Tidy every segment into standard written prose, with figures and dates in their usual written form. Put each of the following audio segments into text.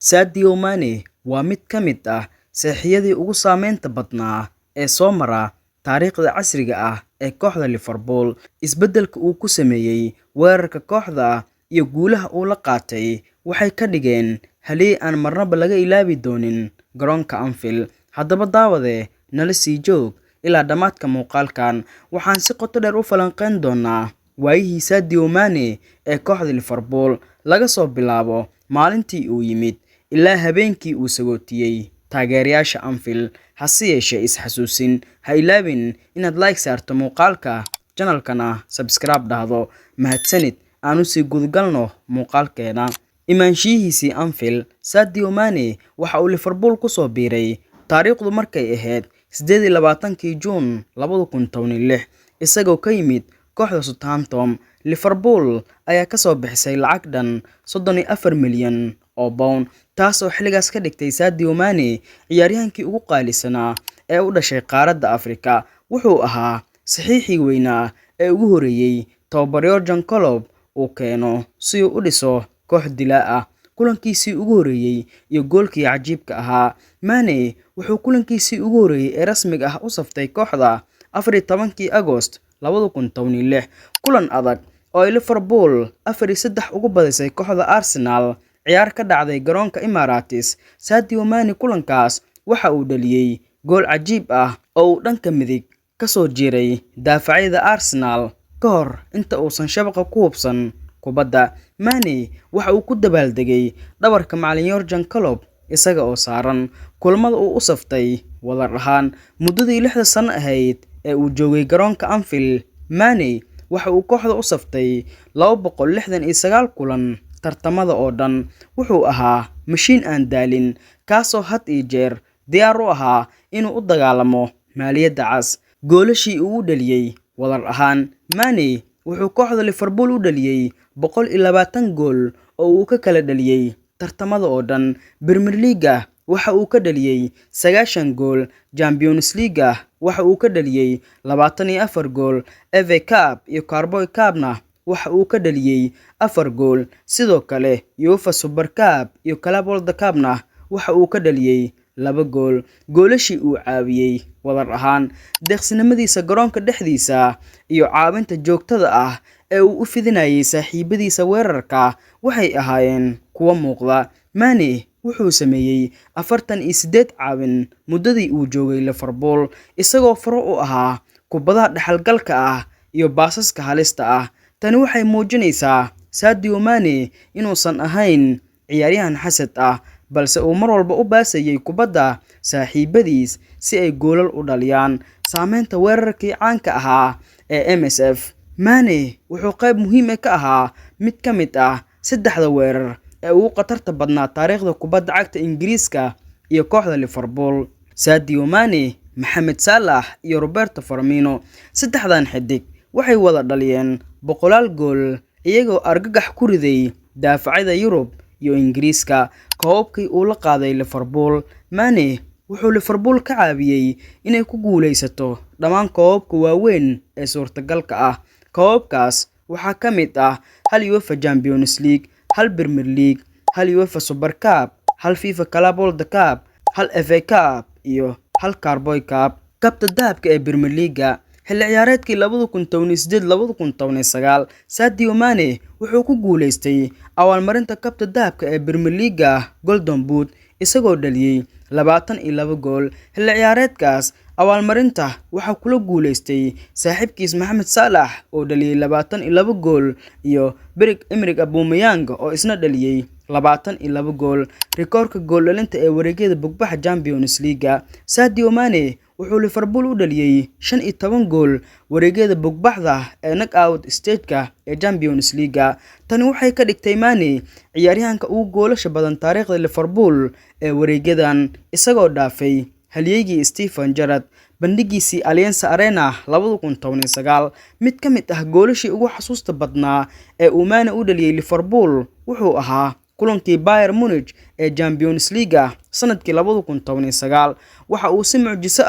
Sadio Mane waa mid ka mid ah saxiixyadii ugu saameynta badnaa ee soo mara taariikhda casriga ah ee kooxda Liverpool. Isbeddelka uu ku sameeyay weerarka kooxda iyo guulaha uu la qaatay waxay ka dhigeen halyeey aan marnaba laga ilaawi doonin garoonka Anfield. Haddaba daawade, nala sii joog ilaa dhammaadka muuqaalkan. Waxaan si qoto dheer u falanqeyn doonaa waayihii Sadio Mane ee kooxda Liverpool laga soo bilaabo maalintii uu yimid ilaa habeenkii uu sagootiyay taageerayaasha Anfield. Hase yeeshee is-xasuusin, ha ilaawin inaad like saarto muuqaalka, channelkana subscribe dhahdo. Mahadsanid. Aanu sii gudagalno muuqaalkeena. Imaanshihiisii Anfield, Sadio Mane waxa uu Liverpool ku soo biiray taariikhdu markay ahayd 28 Juun 2016 isagoo ka yimid kooxda Southampton. Liverpool ayaa ka soo bixisay lacag dhan 34 milyan oo pound, taasoo xilligaas ka dhigtay Sadio Mane ciyaaryahankii ugu qaalisanaa ee u dhashay qaaradda Afrika. Wuxuu ahaa saxiixii weynaa ee ugu horeeyay tababare Jurgen Klopp uu keeno si uu u dhiso koox dilaa ah. Kulankiisii ugu horeeyay iyo goolkii cajiibka ahaa. Mane wuxuu kulankiisii ugu horeeyay ee rasmiga ah u saftay kooxda 14 Agoost 2016, kulan adag oo ay Liverpool 4-3 ugu badisay kooxda Arsenal. Ciyaar ka dhacday garoonka Emirates, Sadio Mane kulankaas waxa uu dhaliyay gool cajiib ah oo uu dhanka midig ka soo jiiray daafacyada Arsenal ka hor inta uusan shabaqa ku hubsan kubadda. Mane waxa uu ku dabaaldegay dhabarka macallin Jurgen Klopp isaga oo saaran. Kulamada uu u saftay wadar ahaan muddadii 6 sano ahayd ee uu joogay garoonka Anfield, Mane waxa uu kooxda u saftay 269 kulan. Tartamada oo dhan wuxuu ahaa mashiin aan daalin, kaasoo had iyo jeer diyaar u ahaa inuu u dagaalamo maaliyadda cas. Goolashii uu u dhaliyay wadar ahaan, Mane wuxuu kooxda Liverpool u dhaliyay 120 gool oo uu ka kala dhaliyay tartamada oo dhan. Premier League waxa uu ka dhaliyay 90 gool, Champions League waxa uu ka dhaliyay 24 gool, FA Cup iyo Carabao Cup-na waxa uu ka dhaliyay 4 gool. Sidoo kale UEFA Super Cup iyo Club World Cup-na waxa uu ka dhaliyay 2 gool. Goolashii uu caawiyay wadar ahaan, deeqsinimadiisa garoonka dhexdiisa iyo caawinta joogtada ah ee uu u fidinayay saaxiibadiisa weerarka waxay ahaayeen kuwo muuqda. Mane wuxuu sameeyay 48 caawin muddadii uu joogay Liverpool, isagoo faro u ahaa kubadaha dhaxalgalka ah iyo baasaska halista ah. Tani waxay muujinaysaa Sadio Mane inuusan ahayn ciyaaryahan xasad ah, balse uu mar walba u baasayay kubadda saaxiibadiis si ay goolal u dhaliyaan. Saameynta weerarkii caanka ahaa ee MSF, Mane wuxuu qayb muhiim ah ka ahaa mid ka mid ah 3 weerar ee ugu khatarta badnaa taariikhda kubadda cagta Ingiriiska iyo kooxda Liverpool. Sadio Mane, Mohamed Salah iyo Roberto Firmino, 3dan xidig waxay wada dhaliyeen 100 gool iyagoo argagax ku riday daafacyada Yurub iyo Ingiriiska. Koobkii uu la qaaday Liverpool, Mane wuxuu Liverpool ka caawiyay inay ku guuleysato dhammaan koobabka waaweyn ee suurtagalka ah. Koobabkaas waxaa ka mid ah 1 UEFA Champions League, 1 Premier League, 1 UEFA Super Cup, 1 FIFA Club World Cup, 1 FA Cup iyo 1 Carabao Cup. Kabta dahabka ee Premier League xilli ciyaareedkii 2018-2019, Sadio Mane wuxuu ku guuleystay abaalmarinta kabta dahabka ee Premier League Golden Boot isagoo dhaliyay 22 gool. Xilli ciyaareedkaas abaalmarinta waxaa kula guuleystay saaxiibkiis Mohamed Salah oo dhaliyay 22 gool iyo Pierre-Emerick Aubameyang oo isna dhaliyay 22 gool. Rikoorka gool dhalinta ee wareegyada bugbaxa Champions League, Sadio Mane wuxuu Liverpool u dhaliyay 15 gool wareegyada bugbaxda ee knockout stage-ka ee Champions League. Tani waxay ka dhigtay Mane ciyaaryahanka ugu goolasha badan taariikhda Liverpool ee wareegyadan, isagoo dhaafay halyeygii Steven Gerrard. Bandhigiisii Allianz Arena 2019, mid ka mid ah goolashii ugu xasuusta badnaa ee uu Mane u dhaliyay Liverpool wuxuu ahaa kulankii Bayern Munich ee Champions League sanadkii 2019. waxa uu si mucjiso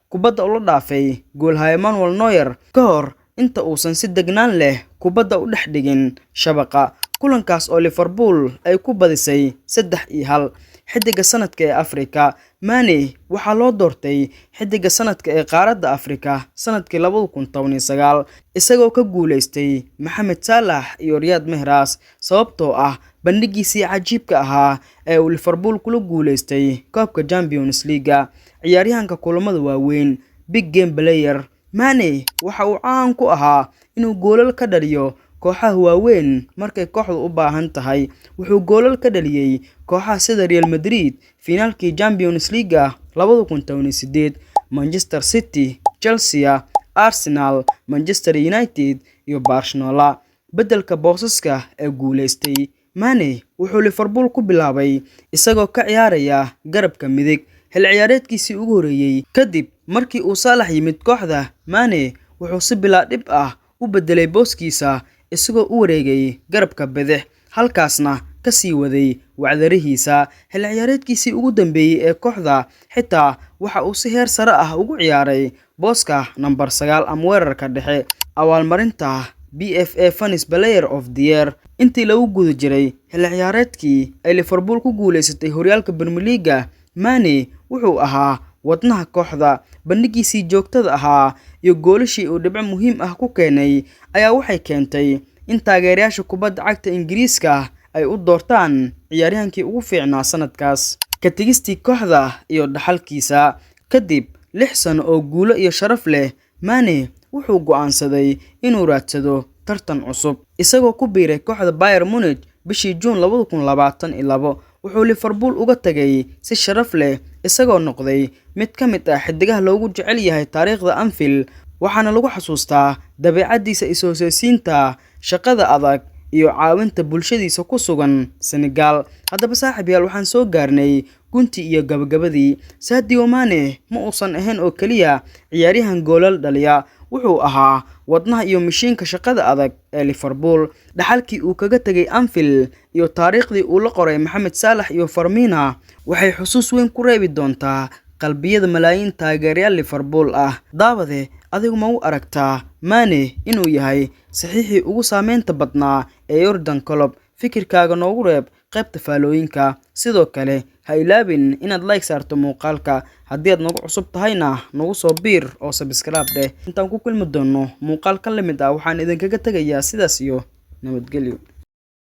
kubadda ula dhaafay goolhaye Manuel Neuer ka hor inta uusan si degnaan leh kubadda u dhex dhigin shabaqa. Kulankaas oo Liverpool ay ku badisay 3-1. Xidiga sanadka ee Afrika. Mane waxaa loo doortay xidiga sanadka ee qaaradda Afrika sanadkii 2019 isagoo ka guuleystay Mohamed Salah iyo Riyad Mahrez sababtoo ah bandhigiisii cajiibka ahaa ee uu Liverpool kula guuleystay koobka Champions League. Ciyaaryahanka kulamada waaweyn, big game player. Mane waxa uu caan ku ahaa inuu goolal ka dhaliyo kooxaha waaweyn markay kooxdu u baahan tahay. Wuxuu goolal ka dhaliyay kooxaha sida Real Madrid finaalkii Champions League 2018, Manchester City, Chelsea, Arsenal, Manchester United iyo Barcelona. Beddelka boosaska ee guuleystay. Mane wuxuu Liverpool ku bilaabay isagoo ka ciyaaraya garabka midig xil ciyaareedkiisii ugu horeeyay. Kadib markii uu Salah yimid kooxda, Mane wuxuu si bilaa dhib ah u bedelay booskiisa isagoo u wareegay garabka bidix, halkaasna ka sii waday wacdarihiisa. Xil ciyaareedkiisii ugu dambeeyay ee kooxda xitaa waxa uu si heer sare ah ugu ciyaaray booska number 9 ama weerarka dhexe. Abaalmarinta BFA Funniest Player of the Year intii lagu guda jiray xil ciyaareedkii ay Liverpool ku guuleysatay horyaalka Premier League. Mane wuxuu ahaa wadnaha kooxda. Bandhigiisii joogtada ahaa iyo goolashii uu dhibco muhiim ah ku keenay ayaa waxay keentay in taageerayaasha kubadda cagta Ingiriiska ay u doortaan ciyaaryahankii ugu fiicnaa sanadkaas. Ka tagistii kooxda iyo dhaxalkiisa. Kadib 6 sano oo guulo iyo sharaf leh, Mane wuxuu go'aansaday inuu raadsado tartan cusub. Isagoo ku biiray kooxda Bayern Munich bishii June 2022, wuxuu Liverpool uga tagay si sharaf leh isagoo noqday mid ka mid ah xidigaha loogu jecel yahay taariikhda Anfield. Waxaana lagu xasuustaa dabeecaddiisa isoo-seysiinta, shaqada adag iyo caawinta bulshadiisa ku sugan Senegal. Haddaba saaxiibayaal, waxaan soo gaarnay gunti iyo gabagabadii. Sadio Mane ma uusan ahayn oo kaliya ciyaaryahan goolal dhaliya, wuxuu ahaa wadnaha iyo mishiinka shaqada adag ee Liverpool. Dhaxalkii uu kaga tagay Anfield iyo taariikhdii uu la qoray Mohamed Salah iyo Firmino waxay xusuus weyn ku reebi doontaa qalbiyada malaayiin taageerayaal Liverpool ah. Daawade, adigu ma u aragtaa Mane inuu yahay saxiixii ugu saameynta badnaa ee Jurgen Klopp? Fikirkaaga noogu reeb qaybta faalooyinka. Sidoo kale ha ilaabin inaad like saarto muuqaalka. Haddii aad nagu cusub tahayna nagu soo biir oo subscribe dheh. Intaan ku kulmi doono muuqaal ka lamid ah, waxaan idinkaga tagayaa sidaas iyo nabadgelyo.